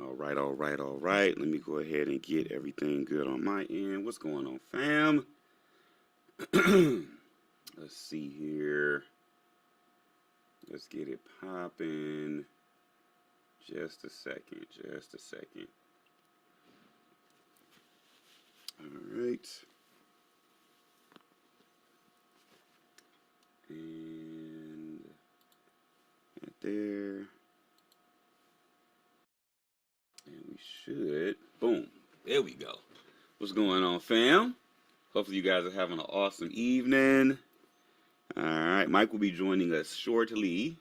All right, all right, all right. Let me go ahead and get everything good on my end. What's going on, fam? Let's see here. Let's get it popping. Just a second. Just a second. All right. And right there. And we should. Boom. There we go. What's going on, fam? Hopefully, you guys are having an awesome evening. All right. Mike will be joining us shortly.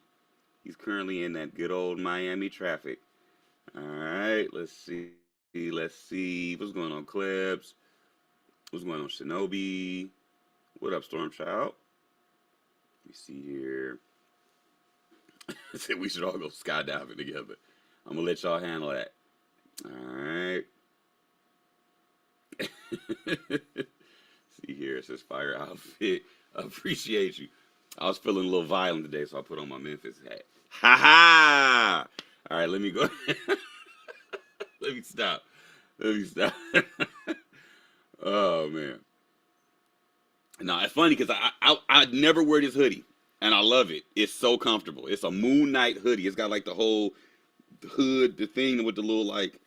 He's currently in that good old Miami traffic. All right. Let's see. Let's see. What's going on, Klebs? What's going on, Shinobi? What up, Stormchild? Let me see here. I said we should all go skydiving together. I'm going to let y'all handle that. All right. See here, it says fire outfit. I appreciate you. I was feeling a little violent today, so I put on my Memphis hat. Ha ha! All right, let me go. Let me stop. Let me stop. Oh man. Now it's funny because I never wear this hoodie, and I love it. It's so comfortable. It's a Moon Knight hoodie. It's got like the whole hood, the thing with the little like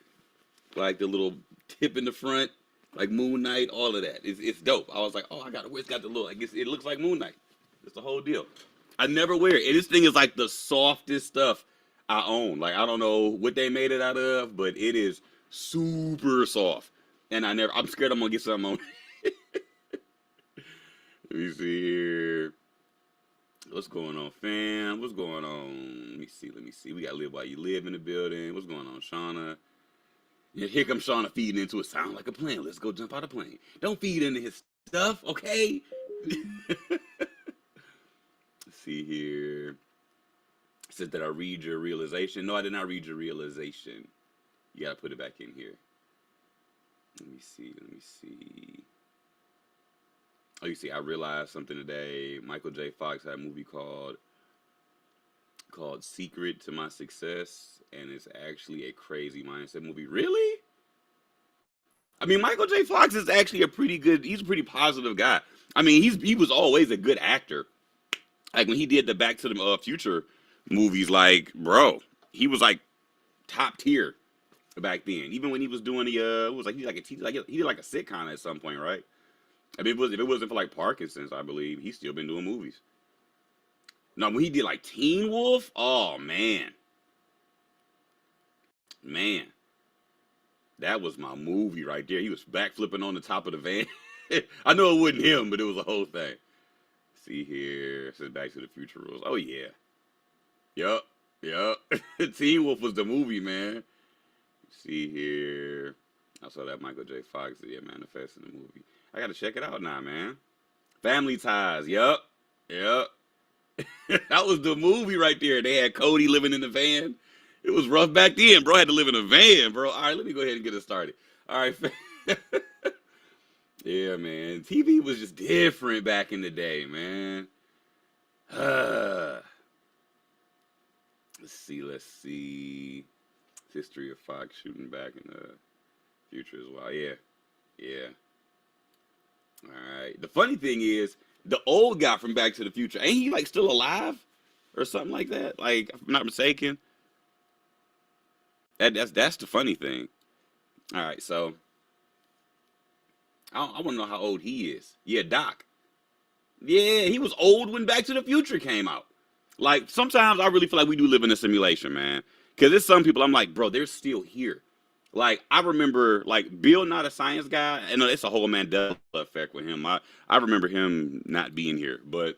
the little tip in the front, like Moon Knight, all of that. It's dope. I was like, oh, I gotta wear. It's got the little. I guess it looks like Moon Knight. It's the whole deal. I never wear it. And this thing is like the softest stuff I own. Like I don't know what they made it out of, but it is super soft. And I'm scared I'm gonna get something on. Let me see here. What's going on, fam? What's going on? Let me see. Let me see. We got Live While You Live in the building. What's going on, Shauna? Yeah, here comes Shauna feeding into it. Sound like a plane. Let's go jump out of plane. Don't feed into his stuff, okay? Let's see here. It says that I read your realization. No, I did not read your realization. You gotta put it back in here. Let me see. Let me see. Oh, you see, I realized something today. Michael J. Fox had a movie called Secret to My Success, and it's actually a crazy mindset movie. Really? I mean, Michael J. Fox is actually he's a pretty positive guy. I mean, he was always a good actor. Like when he did the Back to the Future movies, like, bro, he was like top tier back then. Even when he was doing it was like he did like a sitcom at some point, right? I mean, if it wasn't for like Parkinson's, I believe he's still been doing movies. Now, when he did like Teen Wolf, oh man, man, that was my movie right there. He was backflipping on the top of the van. I know it wasn't him, but it was a whole thing. See here, it says Back to the Future rules. Oh yeah, yup, yup. Teen Wolf was the movie, man. See here, I saw that Michael J. Fox manifest in the movie. I gotta check it out now, man. Family Ties, yup, yup. That was the movie right there. They had Cody living in the van. It was rough back then, bro. I had to live in a van, bro. All right, let me go ahead and get it started. All right, yeah, man. TV was just different back in the day, man. Let's see, let's see. History of Fox shooting back in the future as well. Yeah, yeah. All right. The funny thing is, the old guy from Back to the Future, ain't he like still alive or something like that? Like, if I'm not mistaken. That's the funny thing. All right, so I want to know how old he is. Yeah, Doc. Yeah, he was old when Back to the Future came out. Like sometimes I really feel like we do live in a simulation, man. Because there's some people I'm like, bro, they're still here. Like I remember, like Bill, not a science guy, and it's a whole Mandela effect with him. I remember him not being here, but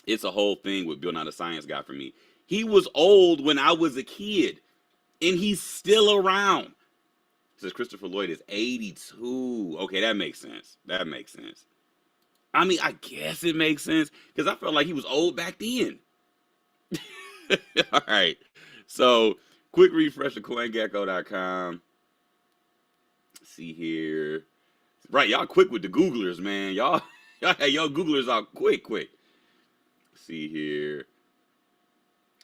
it's a whole thing with Bill, not a science guy for me. He was old when I was a kid, and he's still around. It says Christopher Lloyd is 82. Okay, that makes sense. That makes sense. I mean, I guess it makes sense because I felt like he was old back then. All right. So, quick refresh of CoinGecko.com. See here. Right, y'all quick with the Googlers, man. Y'all Googlers out quick. See here.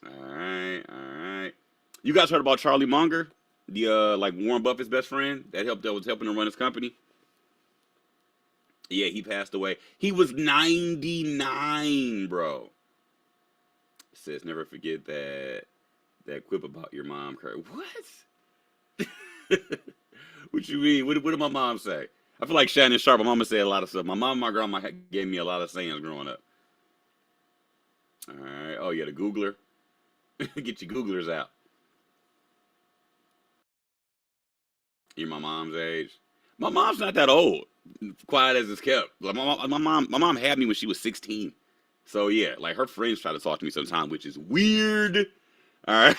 All right. You guys heard about Charlie Munger? The like Warren Buffett's best friend that was helping him run his company. Yeah, he passed away. He was 99, bro. It says never forget that quip about your mom, Kurt. What? What you mean? What did my mom say? I feel like Shannon Sharp. My mama said a lot of stuff. My mom and my grandma gave me a lot of sayings growing up. All right. Oh yeah, the Googler. Get your Googlers out. You're my mom's age. My mom's not that old. Quiet as it's kept. Like my mom had me when she was 16. So yeah, like her friends try to talk to me sometimes, which is weird. All right.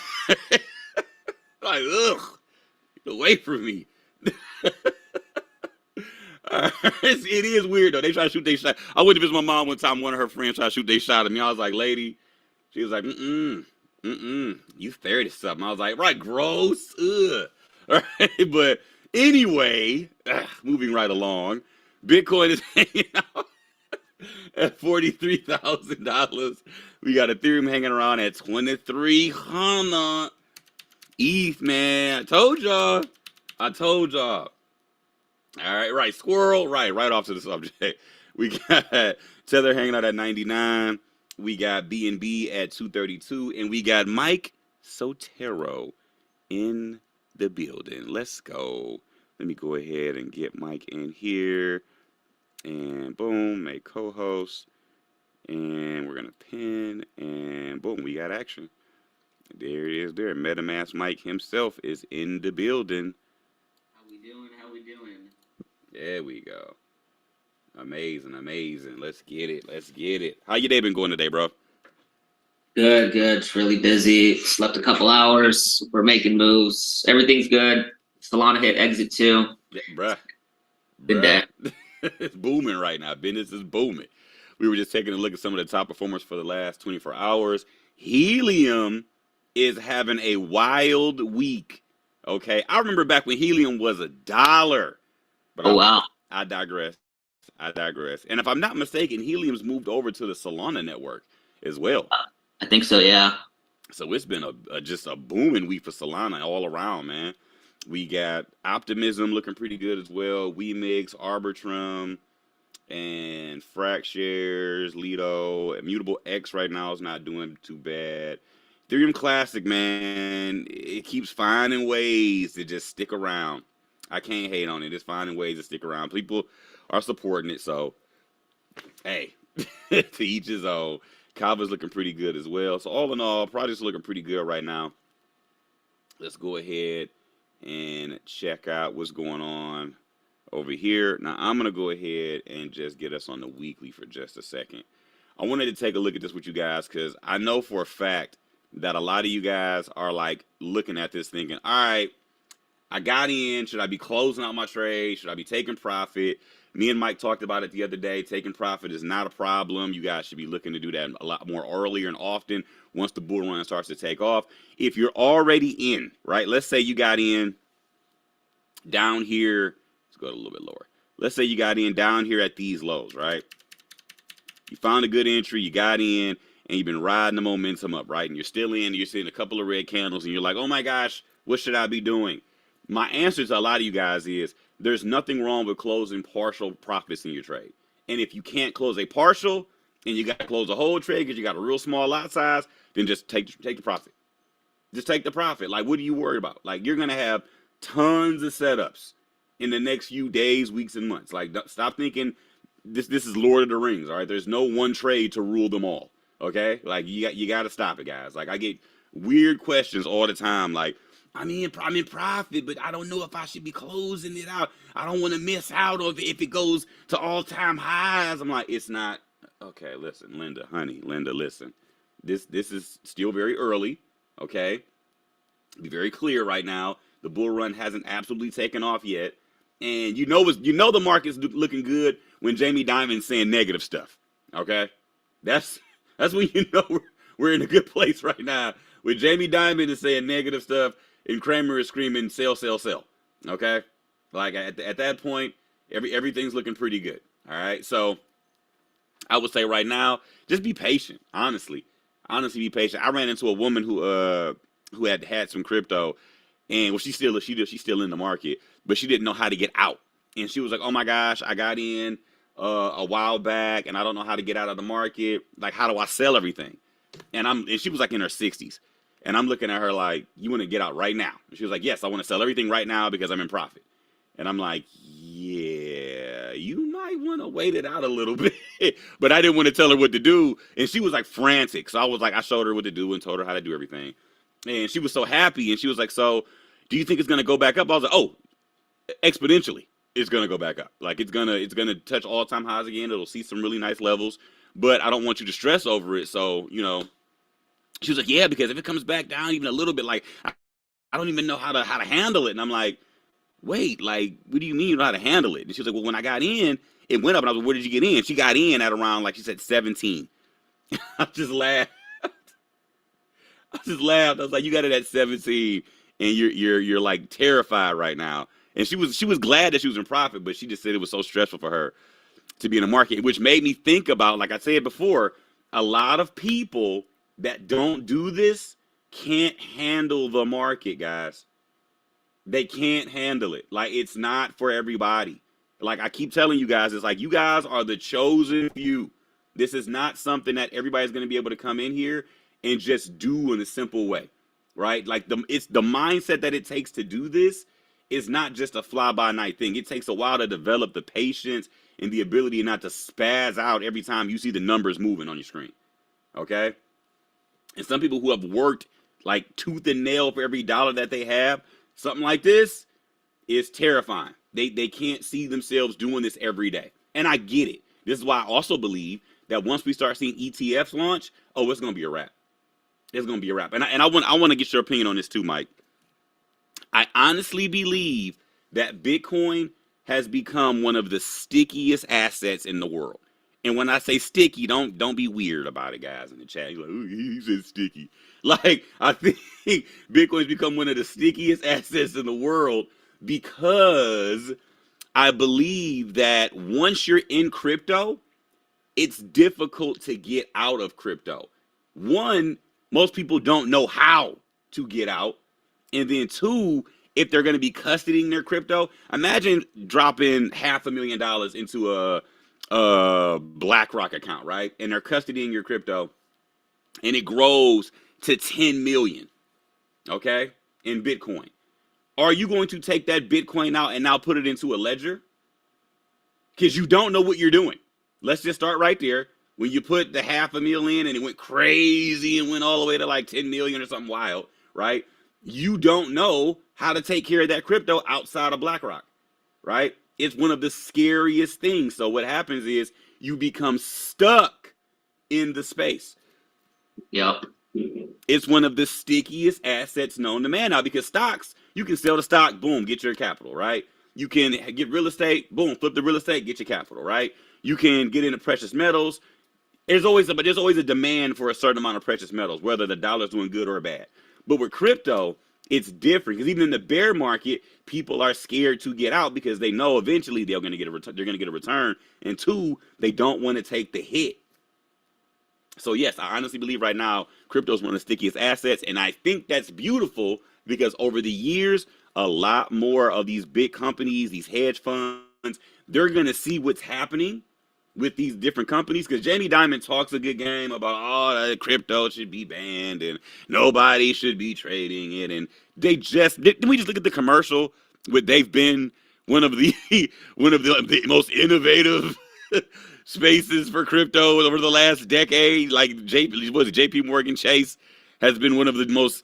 Like, ugh, get away from me. It is weird though. They try to shoot their shot. I went to visit my mom one time. One of her friends tried to shoot their shot at me. I was like, lady. She was like, you 30 something. I was like, right, gross. Ugh. All right, but anyway, moving right along, Bitcoin is hanging out at $43,000. We got Ethereum hanging around at 2,300. ETH, man. I told y'all. All right, right. Squirrel, right off to the subject. We got Tether hanging out at 99. We got BNB at 232. And we got Mike Sotero in the building. Let's go. Let me go ahead and get Mike in here. And boom, make co-host. And we're going to pin. And boom, we got action. There it is there. MetaMask Mike himself is in the building. How we doing? There we go. Amazing. Let's get it. How your day been going today, bro? Good. It's really busy. Slept a couple hours. We're making moves. Everything's good. Solana hit exit 2. Yeah, bruh. Good day. It's booming right now. Business is booming. We were just taking a look at some of the top performers for the last 24 hours. Helium is having a wild week. Okay. I remember back when Helium was $1. But wow. I digress. And if I'm not mistaken, Helium's moved over to the Solana network as well. I think so, yeah. So it's been just a booming week for Solana all around, man. We got Optimism looking pretty good as well. WeMix, Arbitrum, and FracShares, Lido. Immutable X right now is not doing too bad. Ethereum Classic, man, it keeps finding ways to just stick around. I can't hate on it. It's finding ways to stick around. People are supporting it. So, hey, to each his own. Kava's looking pretty good as well. So, all in all, projects are looking pretty good right now. Let's go ahead and check out what's going on over here. Now, I'm going to go ahead and just get us on the weekly for just a second. I wanted to take a look at this with you guys because I know for a fact that a lot of you guys are like looking at this thinking, all right, I got in. Should I be closing out my trade? Should I be taking profit? Me and Mike talked about it the other day. Taking profit is not a problem. You guys should be looking to do that a lot more earlier and often once the bull run starts to take off. If you're already in, right? Let's say you got in down here. Let's go a little bit lower. Let's say you got in down here at these lows, right? You found a good entry. You got in, and you've been riding the momentum up, right? And you're still in. You're seeing a couple of red candles, and you're like, oh, my gosh, what should I be doing? My answer to a lot of you guys is there's nothing wrong with closing partial profits in your trade. And if you can't close a partial and you got to close a whole trade because you got a real small lot size, then just take the profit. Just take the profit. Like, what are you worried about? Like, you're going to have tons of setups in the next few days, weeks, and months. Like, stop thinking this is Lord of the Rings, all right? There's no one trade to rule them all, okay? Like, you got to stop it, guys. Like, I get weird questions all the time, like, I'm in profit, but I don't know if I should be closing it out. I don't want to miss out on if it goes to all-time highs. I'm like, it's not. Okay, listen, Linda, listen. This is still very early, okay? Be very clear right now. The bull run hasn't absolutely taken off yet. And you know the market's looking good when Jamie Dimon's saying negative stuff, okay? That's when you know we're in a good place right now. When Jamie Dimon is saying negative stuff, and Kramer is screaming, sell, sell, sell. Okay? Like, at that point, everything's looking pretty good. All right? So, I would say right now, just be patient, honestly. Honestly, be patient. I ran into a woman who had some crypto, and well, she's still in the market, but she didn't know how to get out. And she was like, "Oh my gosh, I got in a while back, and I don't know how to get out of the market. Like, how do I sell everything?" And she was like in her 60s, and I'm looking at her like, "You want to get out right now?" And she was like, "Yes, I want to sell everything right now because I'm in profit." And I'm like, "Yeah, you might want to wait it out a little bit." But I didn't want to tell her what to do, and she was like frantic. So I showed her what to do and told her how to do everything. And she was so happy, and she was like, "So, do you think it's gonna go back up?" I was like, "Oh, exponentially, it's gonna go back up. Like it's gonna touch all-time highs again. It'll see some really nice levels, but I don't want you to stress over it. So, she was like, "Yeah, because if it comes back down even a little bit, like I don't even know how to handle it." And I'm like, "Wait, like, what do you mean you know how to handle it?" And she was like, "Well, when I got in, it went up." And I was like, "Where did you get in?" She got in at around, like she said, 17. I just laughed. I was like, "You got it at 17, and you're like terrified right now." And she was glad that she was in profit, but she just said it was so stressful for her to be in the market, which made me think about, like I said before, a lot of people that don't do this can't handle the market, guys. They can't handle it. Like, it's not for everybody. Like I keep telling you guys, it's like you guys are the chosen few. This is not something that everybody's going to be able to come in here and just do in a simple way, right? Like it's the mindset that it takes to do this is not just a fly by night thing. It takes a while to develop the patience and the ability not to spaz out every time you see the numbers moving on your screen. Okay? And some people who have worked like tooth and nail for every dollar that they have, something like this is terrifying. They can't see themselves doing this every day. And I get it. This is why I also believe that once we start seeing ETFs launch, oh, it's going to be a wrap. It's going to be a wrap. And I want to get your opinion on this too, Mike. I honestly believe that Bitcoin has become one of the stickiest assets in the world. And when I say sticky, don't be weird about it, guys, in the chat. You're like, "Oh, he said sticky." Like, I think Bitcoin's become one of the stickiest assets in the world because I believe that once you're in crypto, it's difficult to get out of crypto. One, most people don't know how to get out. And then two, if they're going to be custodying their crypto, imagine dropping $500,000 into a BlackRock account, right? And they're custodying your crypto and it grows to 10 million, okay, in Bitcoin. Are you going to take that Bitcoin out and now put it into a ledger? Because you don't know what you're doing. Let's just start right there. When you put the $500,000 in and it went crazy and went all the way to like 10 million or something wild, right? You don't know how to take care of that crypto outside of BlackRock, right? It's one of the scariest things. So what happens is you become stuck in the space. Yep. It's one of the stickiest assets known to man now, because stocks, you can sell the stock, boom, get your capital, right? You can get real estate, boom, flip the real estate, get your capital, right? You can get into precious metals. There's always a demand for a certain amount of precious metals, whether the dollar's doing good or bad. But with crypto, it's different, because even in the bear market, people are scared to get out because they know eventually they're going to get a return, and two, they don't want to take the hit. So yes, I honestly believe right now crypto is one of the stickiest assets, and I think that's beautiful because over the years, a lot more of these big companies, these hedge funds, they're going to see what's happening with these different companies, because Jamie Dimon talks a good game about, oh, crypto should be banned and nobody should be trading it. And didn't we just look at the commercial where they've been one of the most innovative spaces for crypto over the last decade? Like JP Morgan Chase has been one of the most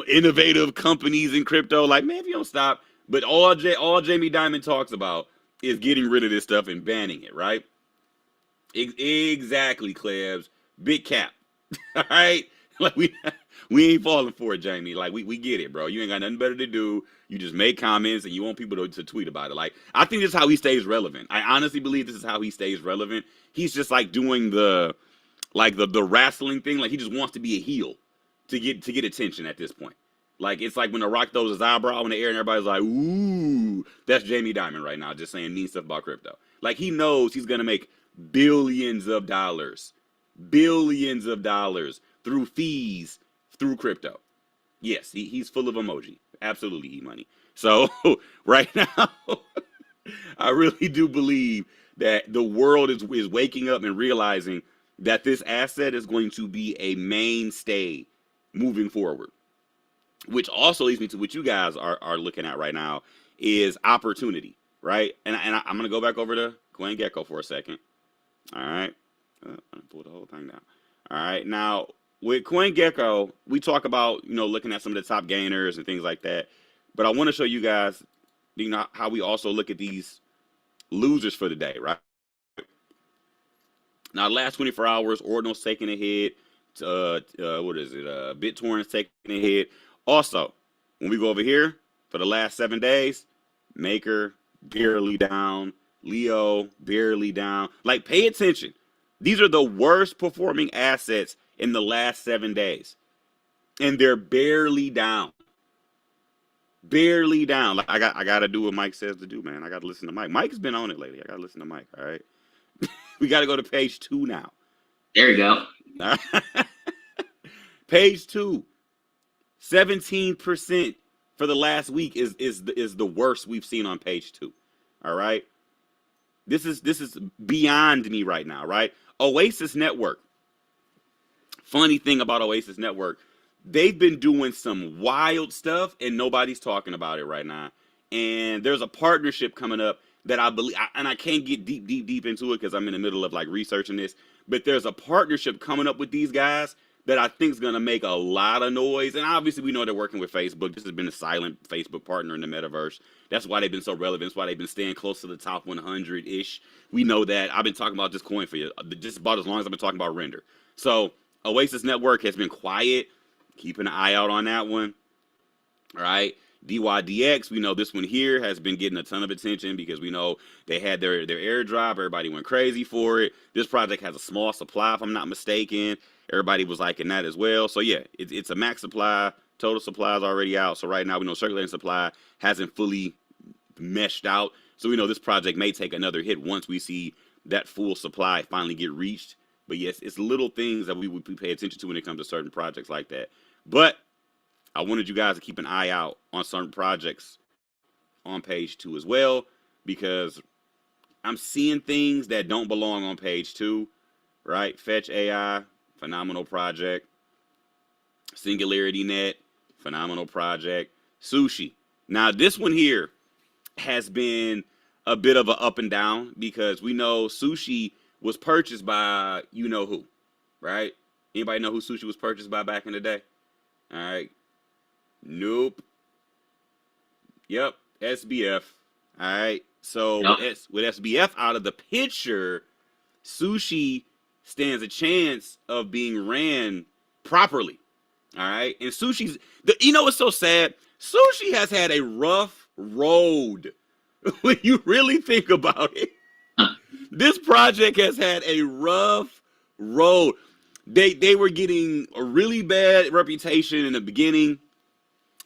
innovative companies in crypto. Like, man, if you don't stop. But all Jamie Dimon talks about is getting rid of this stuff and banning it, right? Exactly, Klebs. Big cap. All right? Like, we ain't falling for it, Jamie. Like, we get it, bro. You ain't got nothing better to do. You just make comments and you want people to tweet about it. Like, I think this is how he stays relevant. I honestly believe this is how he stays relevant. He's just like doing the wrestling thing. Like, he just wants to be a heel to get attention at this point. Like, it's like when The Rock throws his eyebrow in the air and everybody's like, ooh, that's Jamie Dimon right now, just saying mean stuff about crypto. Like, he knows he's going to make billions of dollars through fees, through crypto. Yes, he's full of emoji. absolutely E-money. So right now, I really do believe that the world is waking up and realizing that this asset is going to be a mainstay moving forward. Which also leads me to what you guys are looking at right now is opportunity, right? And I'm gonna go back over to CoinGecko for a second. All right, I'm gonna pull the whole thing down. All right, now with CoinGecko, we talk about looking at some of the top gainers and things like that, but I want to show you guys how we also look at these losers for the day, right? Now, last 24 hours, Ordinal's taking a hit. What is it? BitTorrent's taking a hit. Also, when we go over here for the last 7 days, Maker barely down, Leo barely down. Like, pay attention. These are the worst performing assets in the last 7 days, and they're barely down. Barely down. Like I got to do what Mike says to do, man. I got to listen to Mike. Mike's been on it lately. I got to listen to Mike. All right. We got to go to page 2 now. There you go. Page 2. 17% for the last week is the worst we've seen on page 2. All right. This is beyond me right now, right? Oasis Network. Funny thing about Oasis Network, they've been doing some wild stuff and nobody's talking about it right now. And there's a partnership coming up that I believe, and I can't get deep into it because I'm in the middle of like researching this, but there's a partnership coming up with these guys that I think is going to make a lot of noise. And obviously we know they're working with Facebook. This has been a silent Facebook partner in the metaverse. That's why they've been so relevant. That's why they've been staying close to the top 100-ish. We know that. I've been talking about this coin for you just about as long as I've been talking about Render. So Oasis Network has been quiet. Keep an eye out on that one. All right. DYDX, we know this one here has been getting a ton of attention because we know they had their airdrop. Everybody went crazy for it. This project has a small supply, if I'm not mistaken. Everybody was liking that as well. So yeah, it's a max supply. Total supply is already out. So right now we know circulating supply hasn't fully meshed out. So we know this project may take another hit once we see that full supply finally get reached. But yes, it's little things that we would pay attention to when it comes to certain projects like that. But I wanted you guys to keep an eye out on certain projects on page 2 as well, because I'm seeing things that don't belong on page 2, right? Fetch AI, phenomenal project. Singularity Net, phenomenal project. Sushi. Now, this one here has been a bit of an up and down because we know Sushi was purchased by who, right? Anybody know who Sushi was purchased by back in the day? All right. Nope. Yep. SBF. All right. So yep. with SBF out of the picture, Sushi stands a chance of being ran properly. All right. And Sushi's, what's so sad? Sushi has had a rough road when you really think about it. This project has had a rough road. They were getting a really bad reputation in the beginning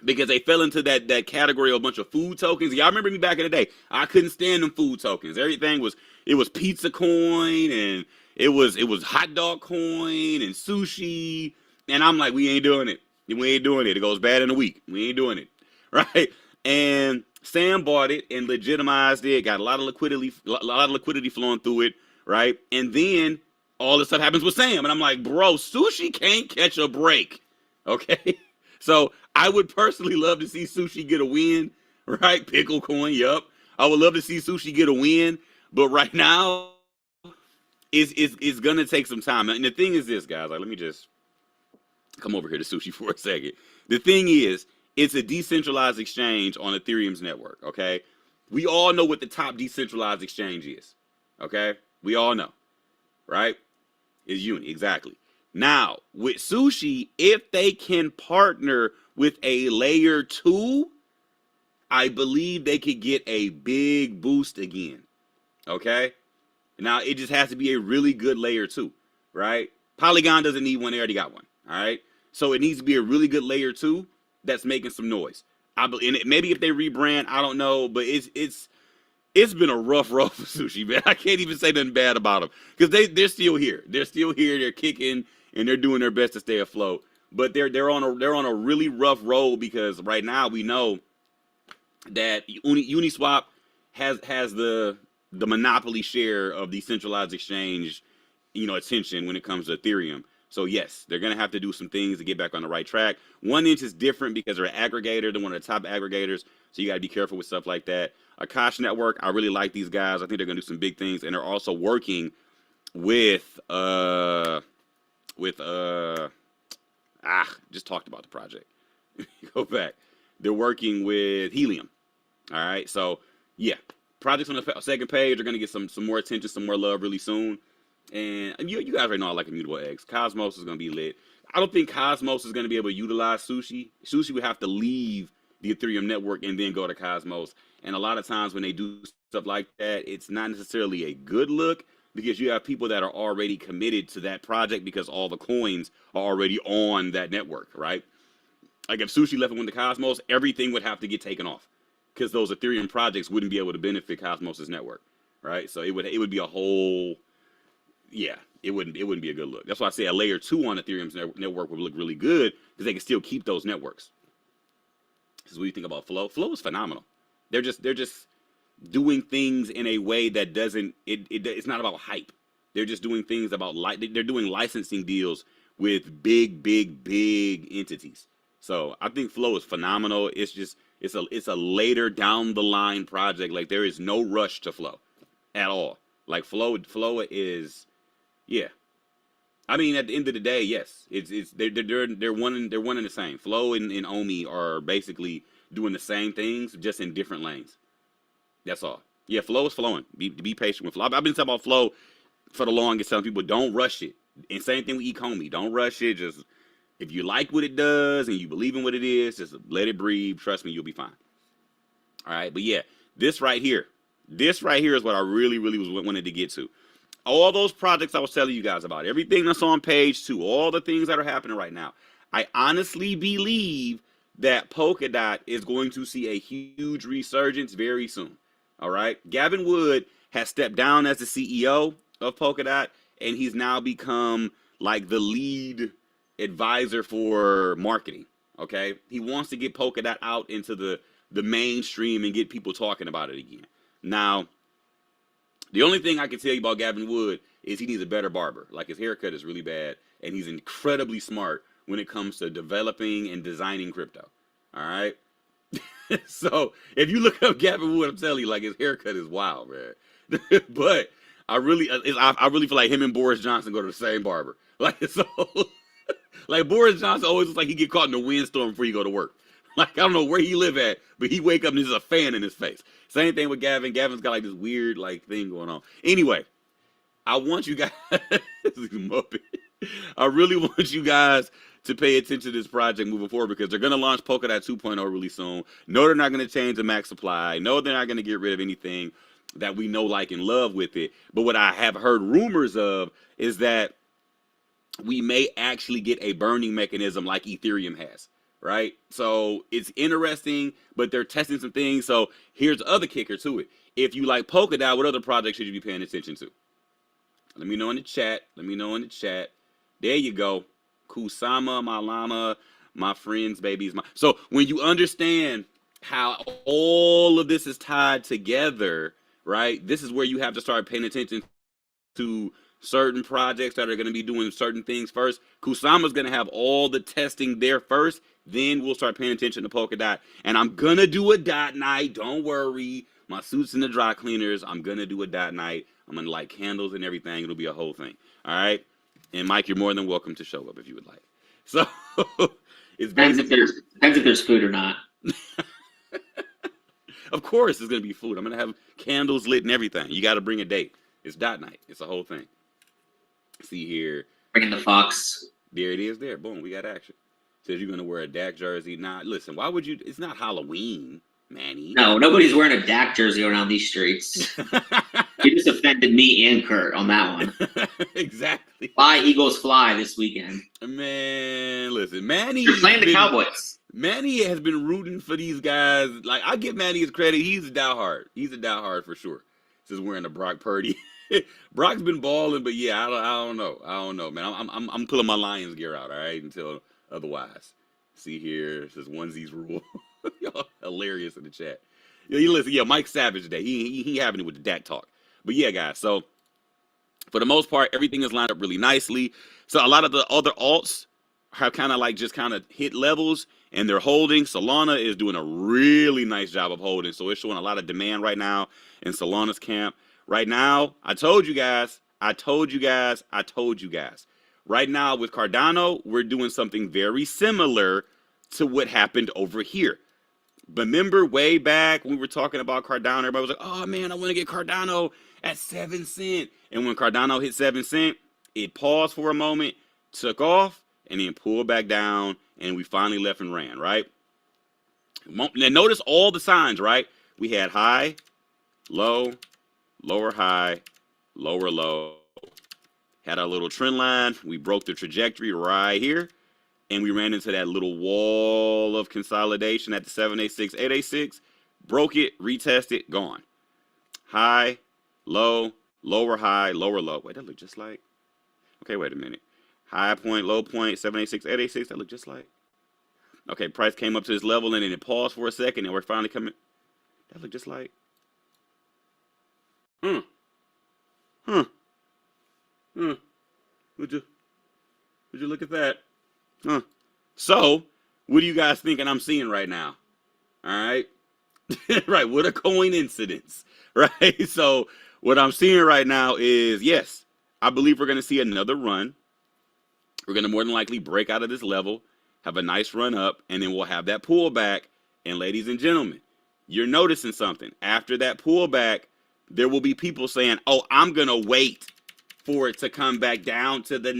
because they fell into that category of a bunch of food tokens. Y'all remember me back in the day? I couldn't stand them food tokens. Everything was pizza coin and it was hot dog coin and sushi. And I'm like, we ain't doing it. We ain't doing it. It goes bad in a week. We ain't doing it. Right? And Sam bought it and legitimized it, got a lot of liquidity flowing through it, right? And then all this stuff happens with Sam. And I'm like, bro, Sushi can't catch a break. Okay? So I would personally love to see Sushi get a win, right? Pickle coin, yup. I would love to see Sushi get a win. But right now, it's going to take some time. And the thing is this, guys. Like, let me just come over here to Sushi for a second. The thing is, it's a decentralized exchange on Ethereum's network, okay? We all know what the top decentralized exchange is, okay? We all know, right? It's Uni, exactly. Now, with Sushi, if they can partner with a layer 2, I believe they could get a big boost again, okay? Now, it just has to be a really good layer 2, right? Polygon doesn't need one. They already got one, all right? So it needs to be a really good layer 2 that's making some noise. Maybe if they rebrand, I don't know, but it's been a rough road for Sushi, man. I can't even say nothing bad about them because they're still here. They're still here. They're kicking and they're doing their best to stay afloat. but they're on a really rough road because right now we know that Uniswap has the monopoly share of the centralized exchange, attention when it comes to Ethereum. So yes, they're gonna have to do some things to get back on the right track. 1inch is different because they're an aggregator, they're one of the top aggregators, so you got to be careful with stuff like that. Akash Network, I really like these guys. I think they're gonna do some big things, and they're also working with just talked about the project. Go back. They're working with Helium. All right, so yeah, projects on the second page are gonna get some more attention, some more love really soon. And you guys already know I like Immutable Eggs. Cosmos is gonna be lit. I don't think Cosmos is gonna be able to utilize Sushi. Sushi would have to leave the Ethereum network and then go to Cosmos. And a lot of times when they do stuff like that, it's not necessarily a good look because you have people that are already committed to that project because all the coins are already on that network, right? Like if Sushi left and went to Cosmos, everything would have to get taken off because those Ethereum projects wouldn't be able to benefit Cosmos's network, right? So it would be a whole, yeah, it wouldn't be a good look. That's why I say a layer 2 on Ethereum's network would look really good because they can still keep those networks. This is what you think about Flow. Flow is phenomenal. They're just doing things in a way that doesn't. It's not about hype. They're just doing things about they're doing licensing deals with big entities. So I think Flow is phenomenal. It's just it's a later down the line project. Like there is no rush to Flow at all. Like Flow is, yeah. I mean, at the end of the day, yes, they're one and the same. Flow and Omi are basically doing the same things, just in different lanes. That's all. Yeah, Flow is flowing. Be patient with Flow. I've been talking about Flow for the longest, telling people don't rush it. And same thing with Ecomi. Don't rush it. Just if you like what it does and you believe in what it is, just let it breathe. Trust me, you'll be fine. All right, but yeah, this right here is what I really wanted to get to. All those projects I was telling you guys about, everything that's on page 2, all the things that are happening right now. I honestly believe that Polkadot is going to see a huge resurgence very soon. All right. Gavin Wood has stepped down as the CEO of Polkadot, and he's now become like the lead advisor for marketing. Okay. He wants to get Polkadot out into the mainstream and get people talking about it again. Now, the only thing I can tell you about Gavin Wood is he needs a better barber. Like his haircut is really bad, and he's incredibly smart when it comes to developing and designing crypto. All right. So if you look up Gavin Wood, I'm telling you, like his haircut is wild, man. But I really feel like him and Boris Johnson go to the same barber. Like so, like Boris Johnson always looks like he get caught in a windstorm before you go to work. Like I don't know where he live at, but he wake up and there's a fan in his face. Same thing with Gavin. Gavin's got like this weird like thing going on. Anyway, I want you guys. I really want you guys to pay attention to this project moving forward because they're going to launch Polkadot 2.0 really soon. No, they're not going to change the max supply. No, they're not going to get rid of anything that we know, like, and love with it. But what I have heard rumors of is that we may actually get a burning mechanism like Ethereum has, right? So it's interesting, but they're testing some things. So here's the other kicker to it. If you like Polkadot, what other projects should you be paying attention to? Let me know in the chat. There you go. Kusama, my llama, my friends, babies. So when you understand how all of this is tied together, right? This is where you have to start paying attention to certain projects that are going to be doing certain things first. Kusama's going to have all the testing there first. Then we'll start paying attention to Polkadot. And I'm going to do a dot night. Don't worry. My suit's in the dry cleaners. I'm going to do a dot night. I'm going to light candles and everything. It'll be a whole thing. All right? And Mike, you're more than welcome to show up if you would like. So it's depends if there's food or not. Of course, there's gonna be food. I'm gonna have candles lit and everything. You got to bring a date. It's dot night. It's a whole thing. See here. Bringing the fox. There it is. There. Boom. We got action. Says you're gonna wear a Dak jersey. Nah, listen. Why would you? It's not Halloween, Manny. No, nobody's wearing a Dak jersey around these streets. You just offended me and Kurt on that one. Exactly. Fly Eagles fly this weekend. Man, listen, Manny. You're playing the Cowboys. Manny has been rooting for these guys. Like I give Manny his credit. He's a diehard. He's a diehard for sure. Just wearing a Brock Purdy. Brock's been balling, but yeah, I don't know. I don't know, man. I'm pulling my Lions gear out. All right, until otherwise. See here, it says onesies rule. Y'all hilarious in the chat. Yeah, you listen. Yeah, Mike Savage today. He having it with the Dak talk. But yeah, guys. So for the most part, everything is lined up really nicely. So a lot of the other alts have kind of like just kind of hit levels and they're holding. Solana is doing a really nice job of holding. So it's showing a lot of demand right now in Solana's camp. Right now, I told you guys. Right now with Cardano, we're doing something very similar to what happened over here. Remember way back when we were talking about Cardano, everybody was like, oh man, I want to get Cardano at 7 cents. And when Cardano hit 7 cents, it paused for a moment, took off, and then pulled back down, and we finally left and ran, right? Now notice all the signs, right? We had high, low, lower high, lower low. Had our little trend line. We broke the trajectory right here. And we ran into that little wall of consolidation at the 786, 886. Broke it, retested, gone. High, low, lower high, lower low. Wait, that looked just like... Okay, wait a minute. High point, low point, 786, 886. That looked just like... Okay, price came up to this level and then it paused for a second and we're finally coming... That looked just like... Would you look at that? So, what do you guys thinking I'm seeing right now? All right. Right. What a coincidence. Right. So, what I'm seeing right now is, yes, I believe we're going to see another run. We're going to more than likely break out of this level, have a nice run up, and then we'll have that pullback. And ladies and gentlemen, you're noticing something. After that pullback, there will be people saying, oh, I'm going to wait for it to come back down to the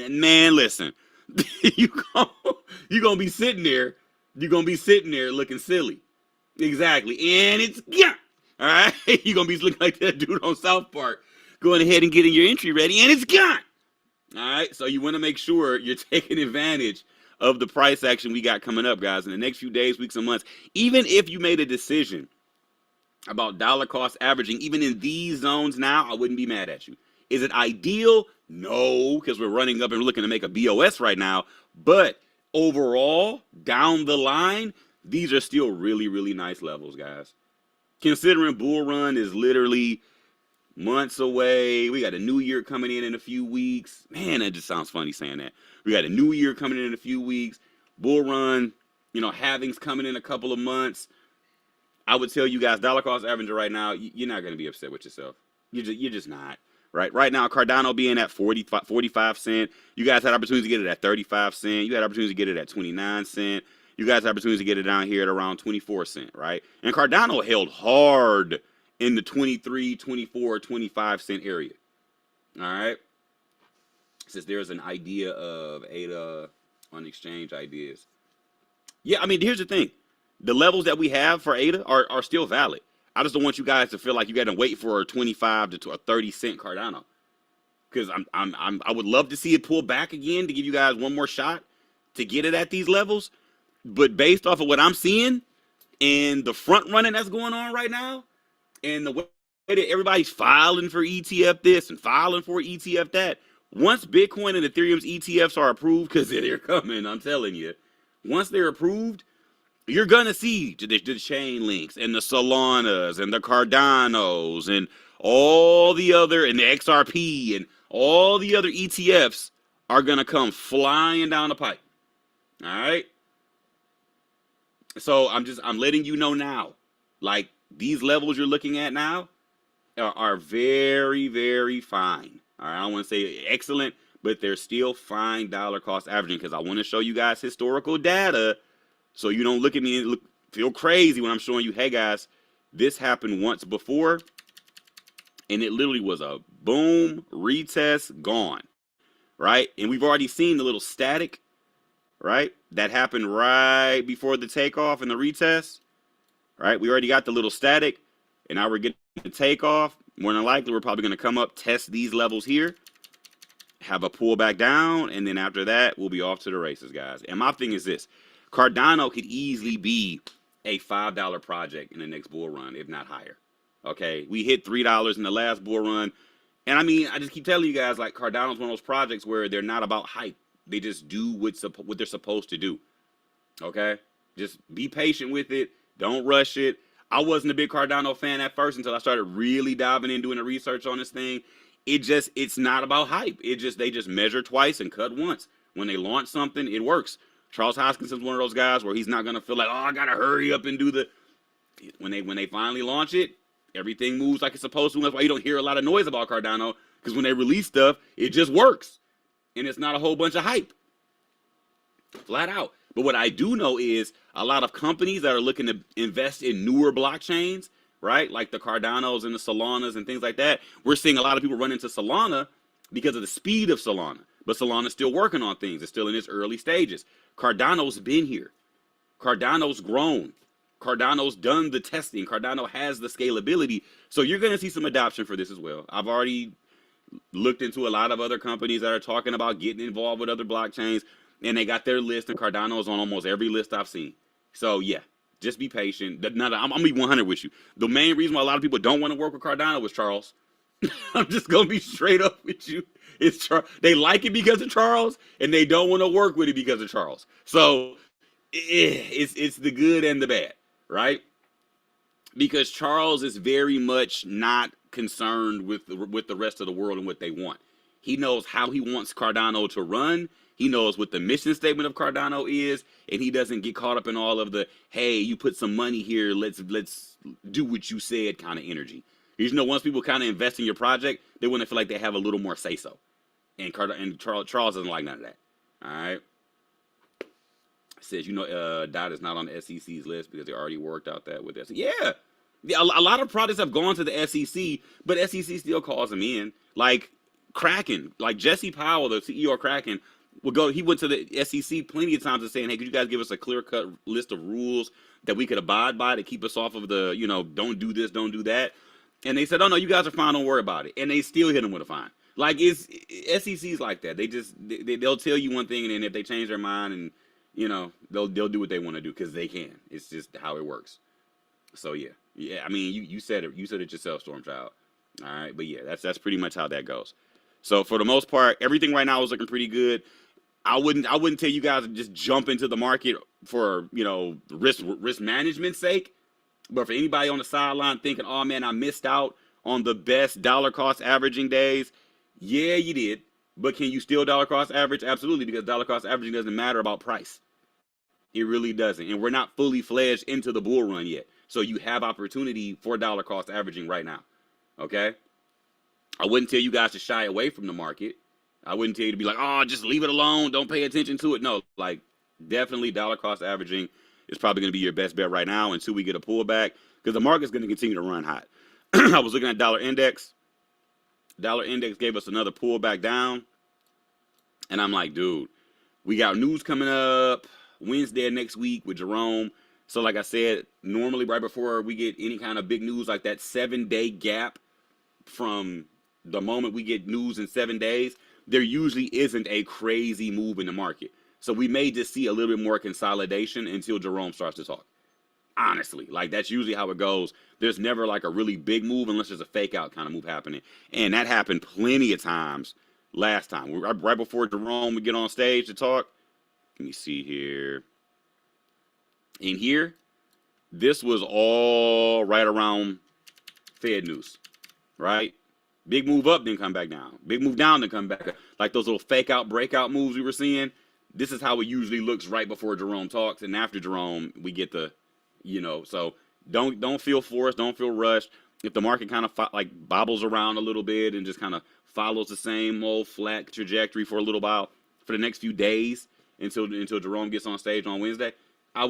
man. Listen, you're gonna be sitting there. You're gonna be sitting there looking silly. Exactly, and it's gone. All right, you're gonna be looking like that dude on South Park, going ahead and getting your entry ready, and it's gone. All right, so you want to make sure you're taking advantage of the price action we got coming up, guys, in the next few days, weeks, and months. Even if you made a decision about dollar cost averaging, even in these zones now, I wouldn't be mad at you. Is it ideal? No, because we're running up and looking to make a BOS right now. But overall, down the line, these are still really, really nice levels, guys. Considering bull run is literally months away. We got a new year coming in a few weeks. Man, that just sounds funny saying that. We got a new year coming in a few weeks. Bull run, halving's coming in a couple of months. I would tell you guys, dollar cost averaging right now, you're not going to be upset with yourself. You're just not. Right now, Cardano being at 45 cents. You guys had opportunity to get it at 35 cents. You had opportunity to get it at 29 cents. You guys had opportunity to get it down here at around 24 cents, right? And Cardano held hard in the 23, 24, 25 cent area. All right? Since there's an idea of ADA on exchange ideas. Yeah, I mean, here's the thing. The levels that we have for ADA are still valid. I just don't want you guys to feel like you got to wait for a 25 to a 30 cent Cardano, because I would love to see it pull back again to give you guys one more shot to get it at these levels. But based off of what I'm seeing and the front running that's going on right now, and the way that everybody's filing for ETF this and filing for ETF that, once Bitcoin and Ethereum's ETFs are approved, because they're coming, I'm telling you, once they're approved, you're going to see the chain links and the Solanas and the Cardanos and all the other, and the XRP and all the other ETFs are going to come flying down the pipe. All right. So I'm letting you know now, like these levels you're looking at now are very, very fine. All right. I don't want to say excellent, but they're still fine dollar cost averaging, because I want to show you guys historical data. So you don't look at me and feel crazy when I'm showing you, hey guys, this happened once before, and it literally was a boom, retest, gone, right? And we've already seen the little static, right? That happened right before the takeoff and the retest, right? We already got the little static, and now we're getting the takeoff. More than likely, we're probably going to come up, test these levels here, have a pull back down, and then after that, we'll be off to the races, guys. And my thing is this. Cardano could easily be a $5 project in the next bull run, if not higher. Okay, we hit $3 in the last bull run. And I mean, I just keep telling you guys, like, Cardano's one of those projects where they're not about hype. They just do what they're supposed to do. Okay, just be patient with it. Don't rush it. I wasn't a big Cardano fan at first until I started really diving in doing the research on this thing. It's not about hype. They just measure twice and cut once. When they launch something, it works. Charles Hoskinson's one of those guys where he's not gonna feel like, oh, I gotta hurry up and do the. When they finally launch it, everything moves like it's supposed to. That's why you don't hear a lot of noise about Cardano, because when they release stuff, it just works, and it's not a whole bunch of hype. Flat out. But what I do know is a lot of companies that are looking to invest in newer blockchains, right? Like the Cardanos and the Solanas and things like that. We're seeing a lot of people run into Solana because of the speed of Solana. But Solana's still working on things. It's still in its early stages. Cardano's been here. Cardano's grown. Cardano's done the testing. Cardano has the scalability. So you're going to see some adoption for this as well. I've already looked into a lot of other companies that are talking about getting involved with other blockchains, and they got their list, and Cardano's on almost every list I've seen. So yeah, just be patient. I'm gonna be 100 with you. The main reason why a lot of people don't want to work with Cardano is Charles. I'm just gonna be straight up with you. It's Charles. They like it because of Charles, and they don't want to work with it because of Charles. So it's the good and the bad, right? Because Charles is very much not concerned with the rest of the world and what they want. He knows how he wants Cardano to run. He knows what the mission statement of Cardano is, and he doesn't get caught up in all of the, hey, you put some money here, let's do what you said kind of energy. You know, once people kind of invest in your project, they want to feel like they have a little more say so. And Charles doesn't like none of that. All right. Says, DOT is not on the SEC's list because they already worked out that with SEC. Yeah. A lot of projects have gone to the SEC, but SEC still calls them in. Like Kraken, like Jesse Powell, the CEO of Kraken, he went to the SEC plenty of times and saying, hey, could you guys give us a clear-cut list of rules that we could abide by to keep us off of the, don't do this, don't do that. And they said, oh, no, you guys are fine, don't worry about it. And they still hit them with a fine. Like, SEC's like that. They'll tell you one thing, and then if they change their mind, and, they'll do what they want to do because they can. It's just how it works. So, yeah. Yeah, I mean, you said it. You said it yourself, Stormchild. All right, but, yeah, that's pretty much how that goes. So, for the most part, everything right now is looking pretty good. I wouldn't tell you guys to just jump into the market for, risk management's sake. But for anybody on the sideline thinking, oh, man, I missed out on the best dollar cost averaging days. Yeah, you did. But can you still dollar cost average? Absolutely, because dollar cost averaging doesn't matter about price. It really doesn't. And we're not fully fledged into the bull run yet. So you have opportunity for dollar cost averaging right now. Okay? I wouldn't tell you guys to shy away from the market. I wouldn't tell you to be like, oh, just leave it alone. Don't pay attention to it. No, like definitely dollar cost averaging is probably going to be your best bet right now until we get a pullback, because the market's going to continue to run hot. I was looking at dollar index. Dollar index gave us another pullback down. And I'm like, dude, we got news coming up Wednesday of next week with Jerome. So like I said, normally right before we get any kind of big news, like that 7-day gap from the moment we get news in 7 days, there usually isn't a crazy move in the market. So we may just see a little bit more consolidation until Jerome starts to talk. Honestly, like that's usually how it goes. There's never like a really big move unless there's a fake out kind of move happening. And that happened plenty of times last time. Right before Jerome would get on stage to talk. Let me see here. In here, this was all right around Fed news, right? Big move up, then come back down. Big move down, then come back up. Like those little fake out, breakout moves we were seeing. This is how it usually looks right before Jerome talks. And after Jerome, we get the, so don't feel forced. Don't feel rushed. If the market kind of bobbles around a little bit and just kind of follows the same old flat trajectory for a little while for the next few days until Jerome gets on stage on Wednesday, I'll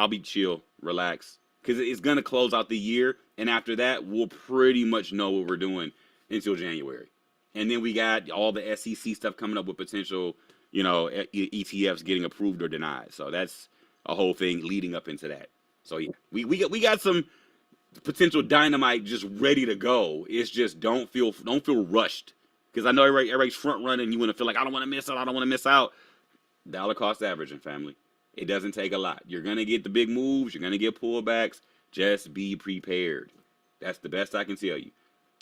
be chill, relax. Because it's going to close out the year. And after that, we'll pretty much know what we're doing until January. And then we got all the SEC stuff coming up with potential, ETFs getting approved or denied. So that's a whole thing leading up into that. So yeah, we got some potential dynamite just ready to go. It's just don't feel rushed. Because I know everybody's front running. You want to feel like I don't want to miss out. I don't want to miss out. Dollar cost averaging, family. It doesn't take a lot. You're gonna get the big moves. You're gonna get pullbacks. Just be prepared. That's the best I can tell you.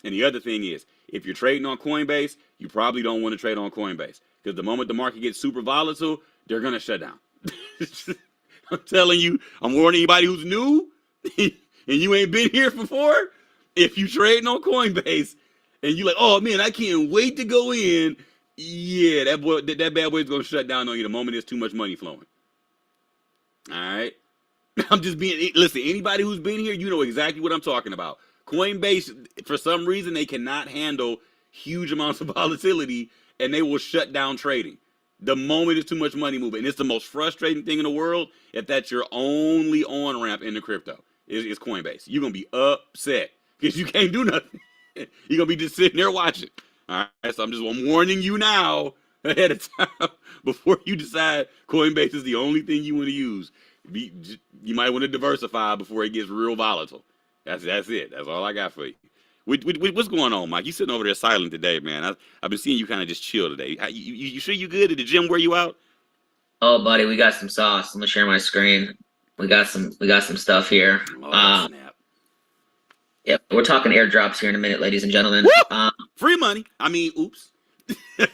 And the other thing is, if you're trading on Coinbase, you probably don't want to trade on Coinbase, Because the moment the market gets super volatile, they're gonna shut down. I'm telling you, I'm warning anybody who's new and you ain't been here before. If you trading on Coinbase and you like, oh man, I can't wait to go in. Yeah, that bad boy is gonna shut down on you the moment there's too much money flowing. All right. I'm just listen, anybody who's been here, you know exactly what I'm talking about. Coinbase, for some reason, they cannot handle huge amounts of volatility and they will shut down trading the moment there's too much money moving. And it's the most frustrating thing in the world if that's your only on ramp into crypto is Coinbase. You're going to be upset because you can't do nothing. You're going to be just sitting there watching. All right, so I'm warning you now ahead of time before you decide Coinbase is the only thing you want to use. You might want to diversify before it gets real volatile. That's it. That's all I got for you. What's going on, Mike? You sitting over there silent today, man. I've been seeing you kind of just chill today. You sure you good? Did the gym wear you out? Oh, buddy, we got some sauce. Let me share my screen. We got some stuff here. Oh, snap. Yep, we're talking airdrops here in a minute, ladies and gentlemen. Free money. I mean, oops. Could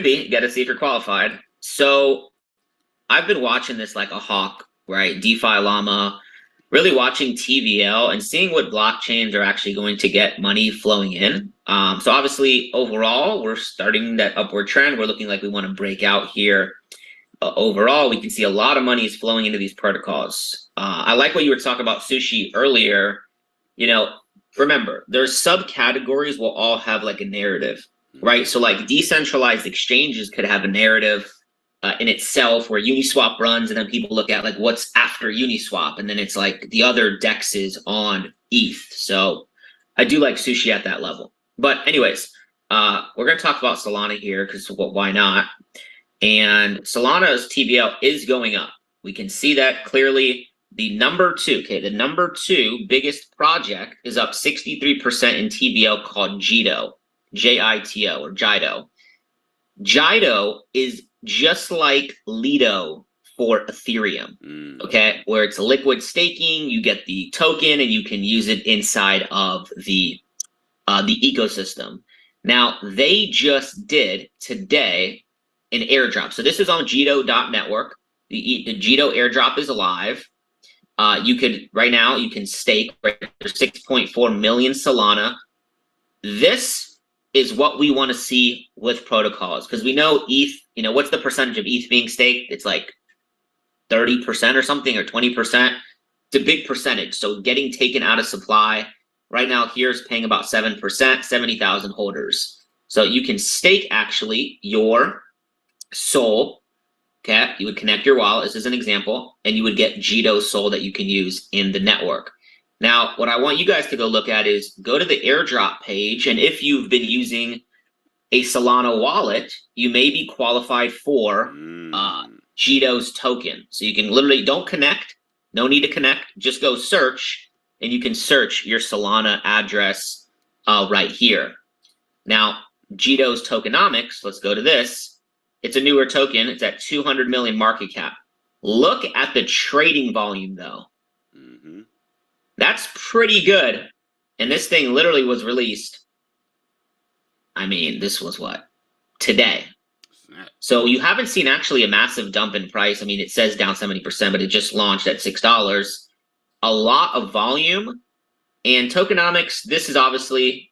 be. Got to see if you're qualified. So I've been watching this like a hawk, right? DeFi Llama, really watching TVL and seeing what blockchains are actually going to get money flowing in. So obviously, overall, we're starting that upward trend. We're looking like we want to break out here. Overall, we can see a lot of money is flowing into these protocols. I like what you were talking about Sushi earlier. You know, remember, there's subcategories will all have like a narrative, right? So like decentralized exchanges could have a narrative in itself where Uniswap runs, and then people look at like what's after Uniswap, and then it's like the other dexes on ETH. So I do like Sushi at that level. But anyways, we're going to talk about Solana here because why not? And Solana's TVL is going up. We can see that clearly. The number two biggest project is up 63% in TVL called Jito, Jito or Jito. Jito is just like Lido for Ethereum, okay? Where it's liquid staking, you get the token and you can use it inside of the ecosystem. Now, they just did today an airdrop. So this is on Jito.network. The Jito airdrop is live. Right now you can stake right there, 6.4 million Solana. This is what we want to see with protocols because we know ETH, you know, what's the percentage of ETH being staked? It's like 30% or something or 20%. It's a big percentage. So getting taken out of supply right now here is paying about 7%, 70,000 holders. So you can stake actually your SOL. Okay, you would connect your wallet, this is an example, and you would get Jito SOL that you can use in the network. Now, what I want you guys to go look at is go to the airdrop page, and if you've been using a Solana wallet, you may be qualified for Jito's token. So you can literally, don't connect, no need to connect, just go search, and you can search your Solana address right here. Now, Jito's tokenomics, let's go to this. It's a newer token. It's at 200 million market cap. Look at the trading volume, though. That's pretty good. And this thing literally was released. I mean, this was what? Today. So you haven't seen actually a massive dump in price. I mean, it says down 70%, but it just launched at $6. A lot of volume. And tokenomics, this is obviously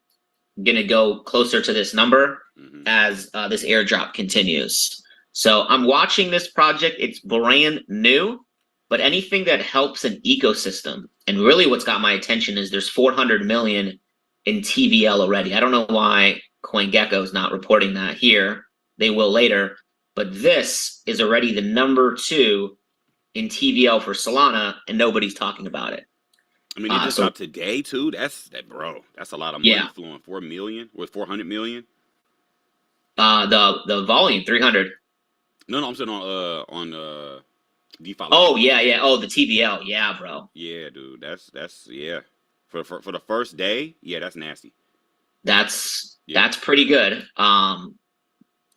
going to go closer to this number as this airdrop continues. So I'm watching this project. It's brand new, but anything that helps an ecosystem, and really what's got my attention is there's 400 million in TVL already. I don't know why CoinGecko is not reporting that here. They will later, but this is already the number 2 in TVL for Solana, and nobody's talking about it. I mean, it just dropped today too. Bro. That's a lot of money flowing. 4 million with 400 million. The volume 300. No, I'm saying on DeFi. Oh yeah. Oh, the TVL. Yeah, bro. Yeah, dude. That's yeah. For the first day, yeah, that's nasty. That's pretty good. And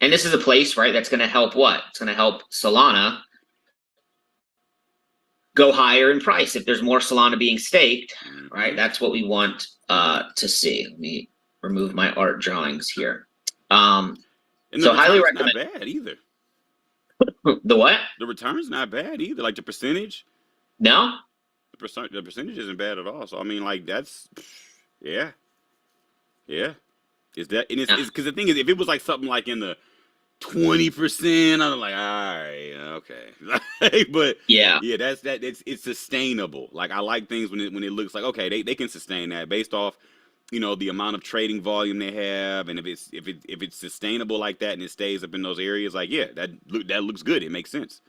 this is a place, right, that's going to help what? It's going to help Solana go higher in price if there's more Solana being staked, right? That's what we want to see. Let me remove my art drawings here. And So the highly return's not recommend. bad either. The what? The return's not bad either. Like the percentage, No? the percentage isn't bad at all. So I mean, like that's, yeah, yeah. Is that and it's Yeah. because the thing is, if it was like something like in the 20%, I'm like, all right, okay. But Yeah. yeah, it's sustainable. Like I like things when it looks like okay, they can sustain that based off the amount of trading volume they have, and if it's sustainable like that and it stays up in those areas, like yeah, that looks good. It makes sense.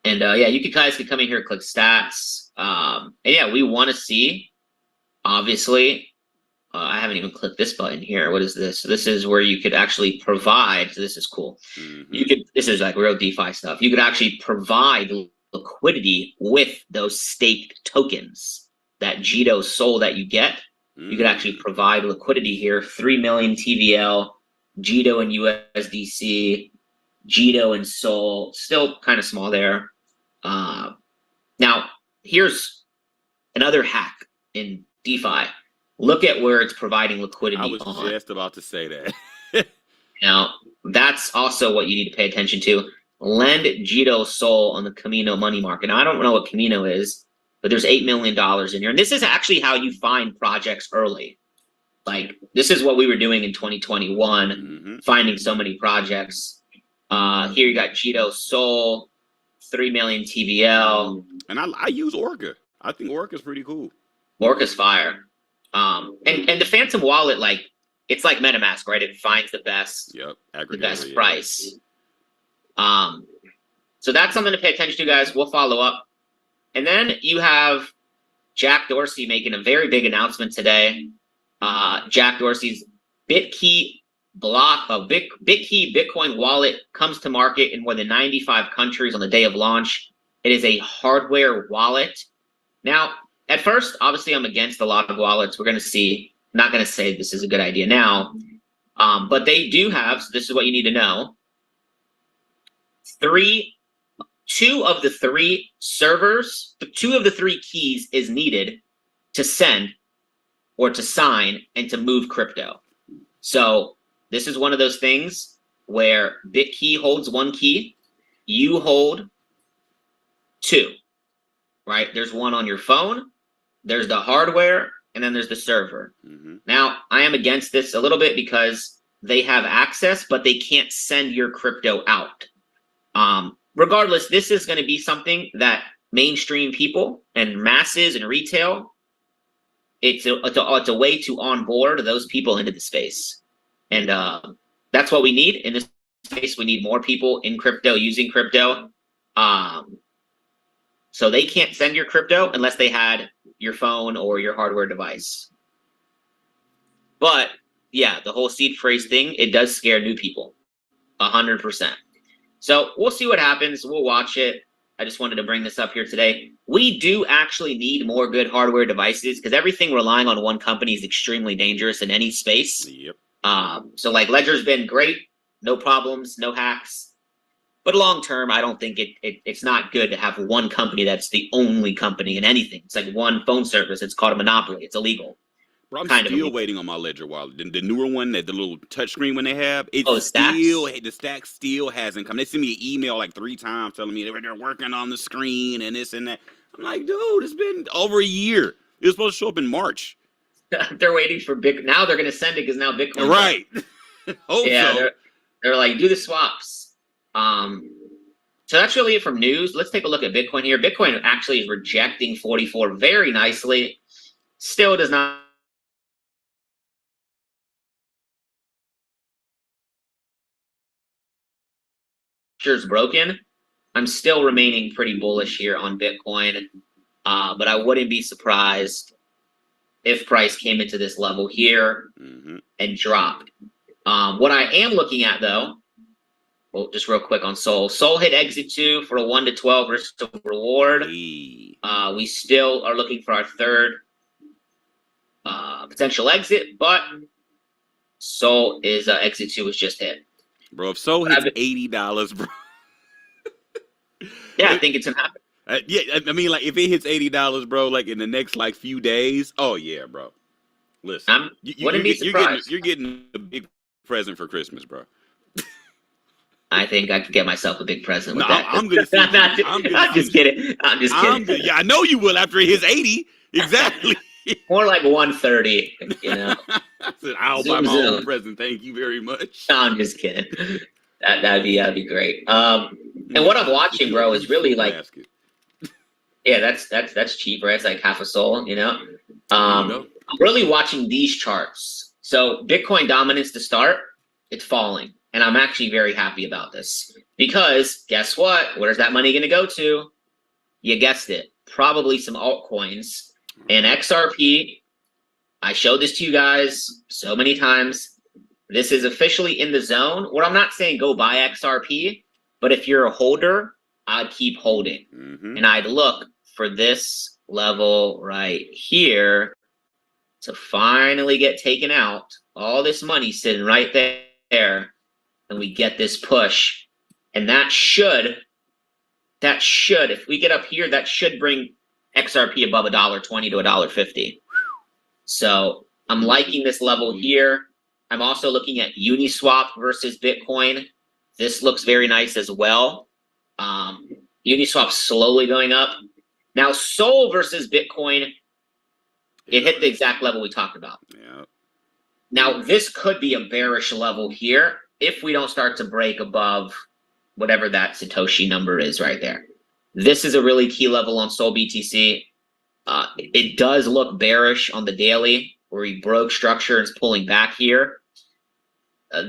And yeah, you guys can come in here, click stats. And yeah, we want to see, obviously, I haven't even clicked this button here. What is this? So this is where you could actually provide. So this is cool. This is like real DeFi stuff. You could actually provide liquidity with those staked tokens, that Jito Soul that you get. You could actually provide liquidity here. 3 million TVL, Jito and USDC, Jito and Sol, still kind of small there. Now, here's another hack in DeFi. Look at where it's providing liquidity I was on. just about to say that. Now, that's also what you need to pay attention to. Lend Jito Sol on the Camino money market. Now, I don't know what Camino is, but there's $8 million in here. And this is actually how you find projects early. Like, this is what we were doing in 2021, finding so many projects. Here you got Jito Sol, 3 million TVL. And I use Orca. I think Orca's pretty cool. Orca's fire. And the Phantom wallet, like, it's like MetaMask, right? It finds the best, price. So that's something to pay attention to, guys. We'll follow up. And then you have Jack Dorsey making a very big announcement today. Jack Dorsey's BitKey BitKey Bitcoin wallet comes to market in more than 95 countries on the day of launch. It is a hardware wallet. Now, at first, obviously, I'm against a lot of wallets. We're going to see. I'm not going to say this is a good idea now. But they do have, so this is what you need to know. Two of the three servers, two of the three keys is needed to send or to sign and to move crypto. So this is one of those things where BitKey holds one key, you hold two, right? There's one on your phone, there's the hardware, and then there's the server. Now, I am against this a little bit because they have access, but they can't send your crypto out. Regardless, this is going to be something that mainstream people and masses and retail, it's a way to onboard those people into the space. And that's what we need in this space. We need more people in crypto, using crypto. So they can't send your crypto unless they had your phone or your hardware device. But yeah, the whole seed phrase thing, it does scare new people 100%. So we'll see what happens. We'll watch it. I just wanted to bring this up here today. We do actually need more good hardware devices because everything relying on one company is extremely dangerous in any space. Yep. So like Ledger's been great, no problems, no hacks. But long term, I don't think it's not good to have one company that's the only company in anything. It's like one phone service. It's called a monopoly. It's illegal. Bro, I'm still waiting on my Ledger wallet. The newer one, the little touchscreen one they have, the stack still hasn't come. They sent me an email like 3 times telling me they're working on the screen and this and that. I'm like, dude, it's been over a year. It was supposed to show up in March. They're waiting for now they're going to send it because now Bitcoin. Right. Yeah, so. They're like, do the swaps. So that's really it from news. Let's take a look at Bitcoin here. Bitcoin actually is rejecting 44 very nicely. Still does not. Is broken. I'm still remaining pretty bullish here on Bitcoin, but I wouldn't be surprised if price came into this level here and dropped. What I am looking at though, well, just real quick on Sol. Sol hit exit 2 for a 1 to 12 risk to reward. We still are looking for our third potential exit, but Sol is exit 2 was just hit. Bro, if Sol hits $80, bro. Yeah, I think it's gonna happen. Yeah, I mean, like if it hits $80, bro, like in the next like few days, oh yeah, bro. Listen, wouldn't be surprised. You're getting a big present for Christmas, bro. I think I could get myself a big present with No, that. I'm gonna send you. I'm just kidding. I'm just kidding. Yeah, I know you will after his 80. Exactly. More like 130, you know. I said, I'll buy Zoom, my own zoom. present. Thank you very much. No, I'm just kidding. That'd be great. And what I'm watching, bro, is really like, basket. yeah, that's cheap, right? It's like half a soul, you know. There you go. I'm really watching these charts. So Bitcoin dominance to start, it's falling, and I'm actually very happy about this because guess what? Where's that money going to go to? You guessed it, probably some altcoins and XRP. I showed this to you guys so many times. This is officially in the zone. What I'm not saying go buy XRP, but if you're a holder, I'd keep holding. And I'd look for this level right here to finally get taken out. All this money sitting right there, and we get this push. And that should, if we get up here, that should bring XRP above $1.20 to $1.50. So I'm liking this level here. I'm also looking at Uniswap versus Bitcoin. This looks very nice as well. Uniswap slowly going up. Now Sol versus Bitcoin, it hit the exact level we talked about. Yeah. Now this could be a bearish level here if we don't start to break above whatever that Satoshi number is right there. This is a really key level on Sol BTC. It does look bearish on the daily where he broke structure and is pulling back here.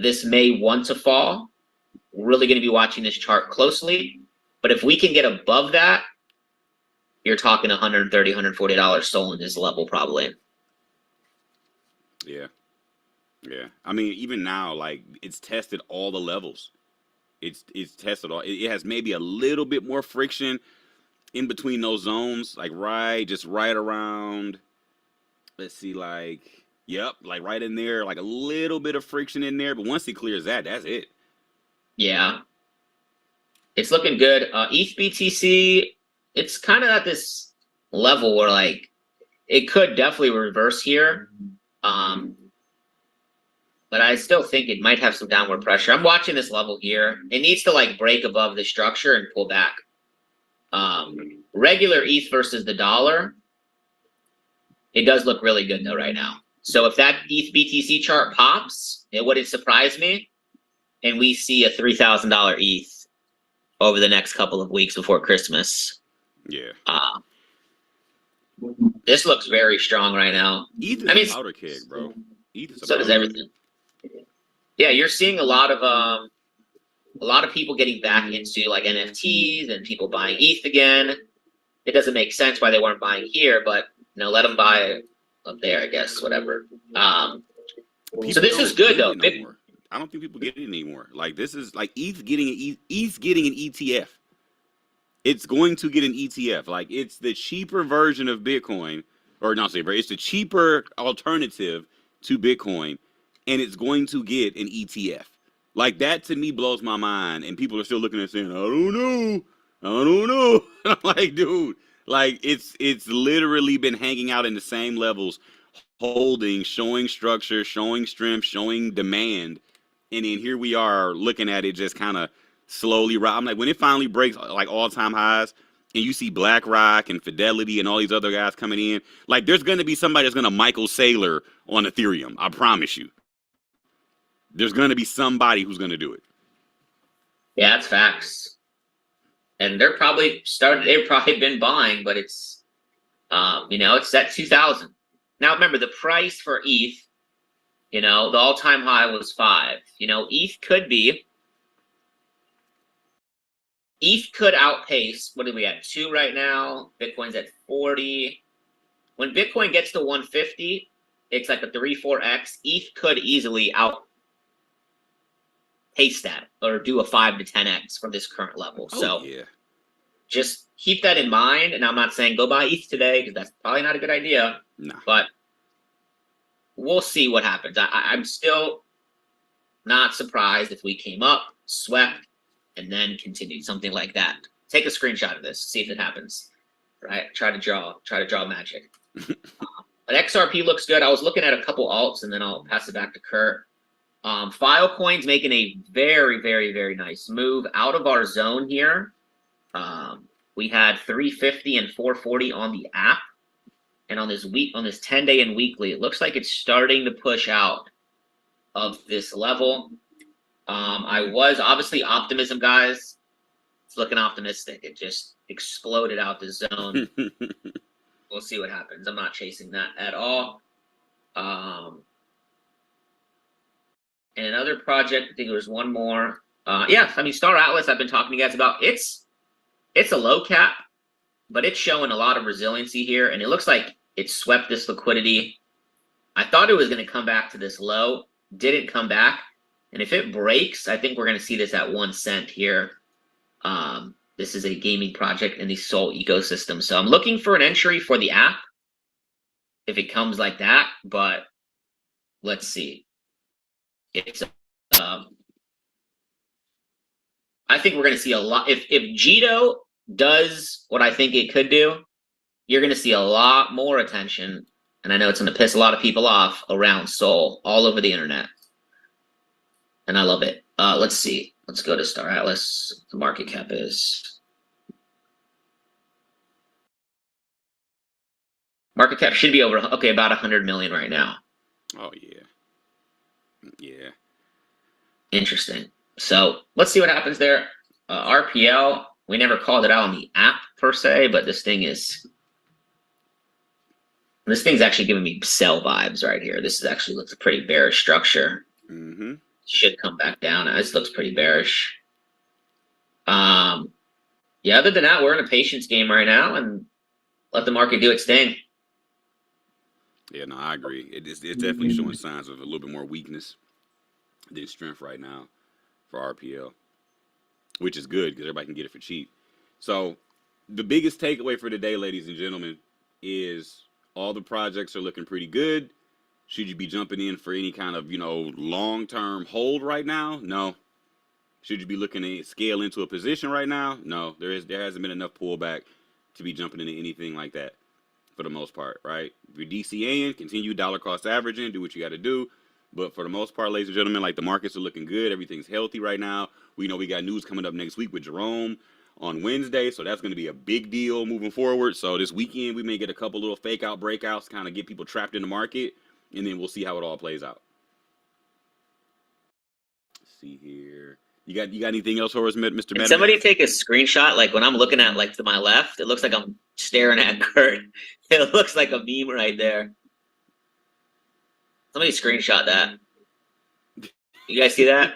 This may want to fall. We're really going to be watching this chart closely. But if we can get above that, you're talking $130, $140 Sol in this level probably. Yeah. Yeah. I mean, even now, like, it's tested all the levels. It's tested all. It has maybe a little bit more friction in between those zones, like just right around, let's see, like, yep, like right in there, like a little bit of friction in there. But once he clears that, that's it. Yeah. It's looking good. ETH BTC, it's kind of at this level where like it could definitely reverse here. But I still think it might have some downward pressure. I'm watching this level here. It needs to like break above the structure and pull back. Regular ETH versus the dollar, it does look really good though right now. So if that ETH BTC chart pops, it wouldn't surprise me. And we see a $3,000 ETH over the next couple of weeks before Christmas. Yeah. This looks very strong right now. ETH is a powder keg, bro. ETH is a so does everything. Yeah, you're seeing a lot of people getting back into like NFTs and people buying ETH again. It doesn't make sense why they weren't buying here, but you know, let them buy up there, I guess, whatever. So this is good though. I don't think people get it anymore. Like this is like ETH getting an ETF. It's going to get an ETF. Like it's the cheaper version of Bitcoin, or not cheaper. It's the cheaper alternative to Bitcoin, and it's going to get an ETF. Like that to me blows my mind, and people are still looking at it saying, I don't know. I'm like, dude, like it's literally been hanging out in the same levels, holding, showing structure, showing strength, showing demand. And then here we are looking at it just kind of slowly. I'm like, when it finally breaks like all-time highs, and you see BlackRock and Fidelity and all these other guys coming in, like there's going to be somebody that's going to Michael Saylor on Ethereum. I promise you. There's going to be somebody who's going to do it. Yeah, that's facts. And they've probably been buying, but it's, it's at 2,000. Now remember the price for ETH, the all-time high was 5. ETH could outpace, what are we at, 2 right now? Bitcoin's at 40. When Bitcoin gets to 150, it's like a 3-4x. ETH could easily outpace that or do a 5 to 10x from this current level. So yeah. Just keep that in mind. And I'm not saying go buy ETH today because that's probably not a good idea. No. But we'll see what happens. I'm still not surprised if we came up, swept, and then continued something like that. Take a screenshot of this, see if it happens. Right? Try to draw magic. But XRP looks good. I was looking at a couple alts, and then I'll pass it back to Kurt. Filecoin's making a very, very, very nice move out of our zone here. We had 350 and 440 on the app, and on this 10-day and weekly, it looks like it's starting to push out of this level. I was obviously optimism, guys. It's looking optimistic. It just exploded out the zone. We'll see what happens. I'm not chasing that at all. And another project, I think there was one more. Yeah, I mean, Star Atlas, I've been talking to you guys about. It's a low cap, but it's showing a lot of resiliency here, and it looks like it swept this liquidity. I thought it was going to come back to this low. Didn't come back. And if it breaks, I think we're going to see this at 1 cent here. This is a gaming project in the Sol ecosystem. So I'm looking for an entry for the app if it comes like that, but let's see. It's I think we're going to see a lot. If Jito does what I think it could do, you're going to see a lot more attention. And I know it's going to piss a lot of people off around Sol all over the internet. And I love it. Let's see. Let's go to Star Atlas. The market cap is. Market cap should be over, okay, about 100 million right now. Oh, yeah. Yeah. Interesting. So let's see what happens there. RPL, we never called it out on the app per se, but this thing's actually giving me sell vibes right here. This is actually looks a pretty bearish structure. Mm-hmm. Should come back down. This looks pretty bearish. Yeah, other than that, we're in a patience game right now and let the market do its thing. Yeah, no, I agree. It's definitely showing signs of a little bit more weakness than strength right now for RPL, which is good because everybody can get it for cheap. So the biggest takeaway for today, ladies and gentlemen, is all the projects are looking pretty good. Should you be jumping in for any kind of, long-term hold right now? No. Should you be looking to scale into a position right now? No. There hasn't been enough pullback to be jumping into anything like that for the most part, right? If you're DCAing, continue dollar cost averaging, do what you got to do. But for the most part, ladies and gentlemen, like the markets are looking good. Everything's healthy right now. We know we got news coming up next week with Jerome on Wednesday, so that's going to be a big deal moving forward. So this weekend, we may get a couple little fake out breakouts, kind of get people trapped in the market, and then we'll see how it all plays out. Let's see here. You got anything else for us, Mr. Can somebody take a screenshot? Like when I'm looking at to my left, it looks like I'm staring at Kurt. It looks like a meme right there. Somebody screenshot that. You guys see that?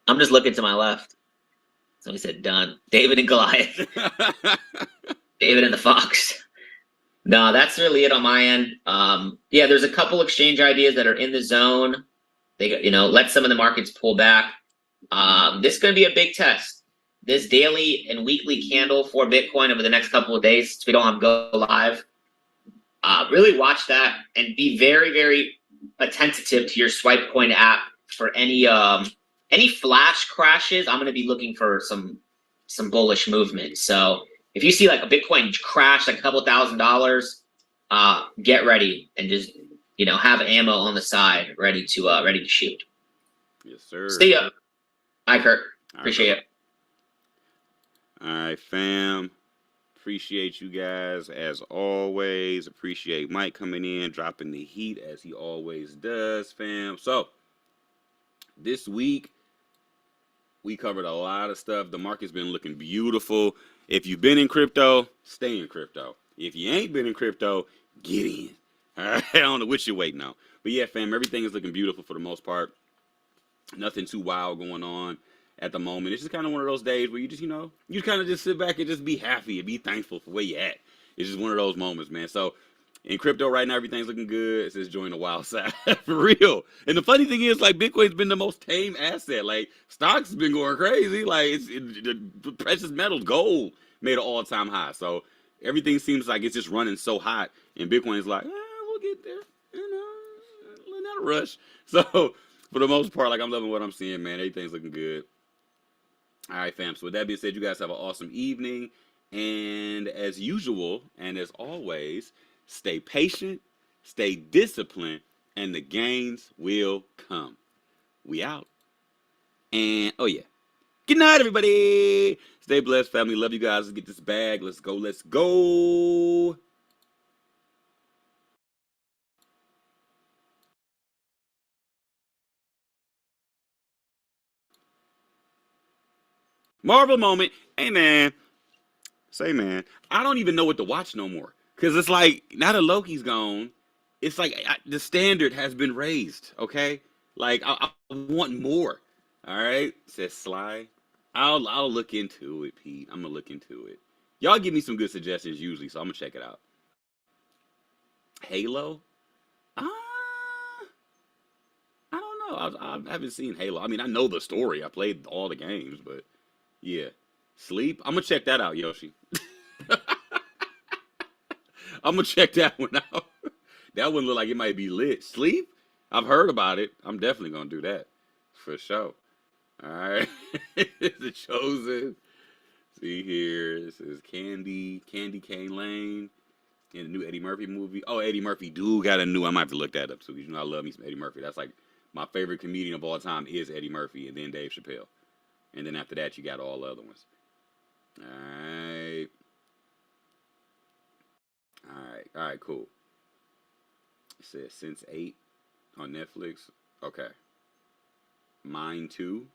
I'm just looking to my left. Somebody said done. David and Goliath. David and the Fox. No, that's really it on my end. Yeah, there's a couple exchange ideas that are in the zone. They let some of the markets pull back. This is going to be a big test. This daily and weekly candle for Bitcoin over the next couple of days, so we don't have to go live. Really watch that and be very, very attentive to your Swipecoin app for any flash crashes. I'm going to be looking for some bullish movement. So if you see like a Bitcoin crash like a couple $1,000s, get ready and just have ammo on the side ready to shoot. Yes, sir. See ya. Hi, Kurt. Appreciate it. All right, fam. Appreciate you guys as always. Appreciate Mike coming in, dropping the heat as he always does, fam. So this week we covered a lot of stuff. The market's been looking beautiful. If you've been in crypto, stay in crypto. If you ain't been in crypto, get in. All right, I don't know what you're waiting on. But yeah, fam, everything is looking beautiful for the most part. Nothing too wild going on at the moment. It's just kind of one of those days where you just, you kind of just sit back and just be happy and be thankful for where you're at. It's just one of those moments, man. So in crypto right now, everything's looking good. It says join the wild side for real. And the funny thing is, like, Bitcoin's been the most tame asset. Like, stocks has been going crazy. Like, the precious metals, gold made an all-time high. So everything seems like it's just running so hot. And Bitcoin's like, we'll get there. Not a rush. So for the most part, like, I'm loving what I'm seeing, man. Everything's looking good. All right, fam. So with that being said, you guys have an awesome evening. And as usual, and as always, stay patient, stay disciplined, and the gains will come. We out. And oh yeah. Good night, everybody. Stay blessed, family. Love you guys. Let's get this bag. Let's go. Let's go. Marvel moment. Hey man. Say man. I don't even know what to watch no more. Cause it's like now that Loki's gone, it's like the standard has been raised. Okay. Like I want more. All right. Says Sly. I'll look into it, Pete. I'm gonna look into it. Y'all give me some good suggestions usually, so I'm gonna check it out. Halo? Uh, I don't know. I haven't seen Halo. I mean, I know the story. I played all the games, but yeah. Sleep? I'm gonna check that out, Yoshi. I'm gonna check that one out. That one look like it might be lit. Sleep? I've heard about it. I'm definitely gonna do that for sure. All right. The Chosen. See here. This is Candy Cane Lane. In the new Eddie Murphy movie. Oh, Eddie Murphy do got a new. I might have to look that up too. You know I love me some Eddie Murphy. That's like my favorite comedian of all time is Eddie Murphy, and then Dave Chappelle, and then after that you got all the other ones. All right, cool. It says Sense8 on Netflix. Okay. Mine Too.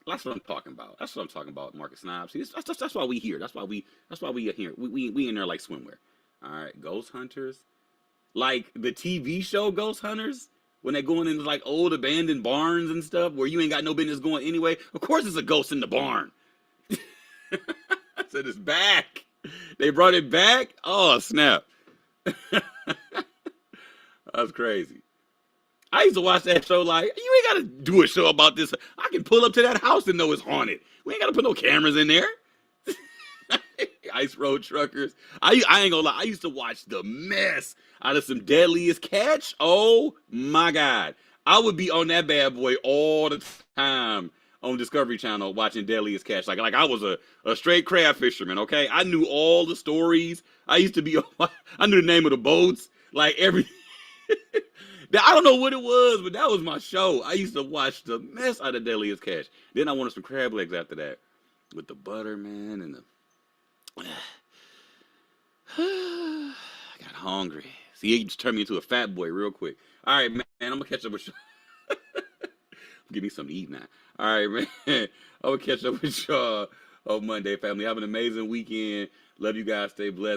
That's what I'm talking about. That's what I'm talking about, Marcus Snipes. See, that's why we here. That's why we are here. We in there like swimwear. All right, Ghost Hunters, like the TV show Ghost Hunters, when they're going into like old abandoned barns and stuff where you ain't got no business going anyway. Of course, there's a ghost in the barn. I said it's back. They brought it back. Oh snap! That's crazy. I used to watch that show like, you ain't got to do a show about this. I can pull up to that house and know it's haunted. We ain't got to put no cameras in there. Ice Road Truckers. I ain't gonna lie. I used to watch the mess out of some Deadliest Catch. Oh my God. I would be on that bad boy all the time on Discovery Channel watching Deadliest Catch. Like I was a straight crab fisherman, okay? I knew all the stories. I used to be, I knew the name of the boats. Like everything. I don't know what it was, but that was my show. I used to watch the mess out of Deadliest Catch. Then I wanted some crab legs after that. With the butter, man, and the... I got hungry. See, he just turned me into a fat boy real quick. All right, man, I'm going to catch up with y'all. Give me something to eat now. All right, man. I'm going to catch up with y'all on Monday, family. Have an amazing weekend. Love you guys. Stay blessed.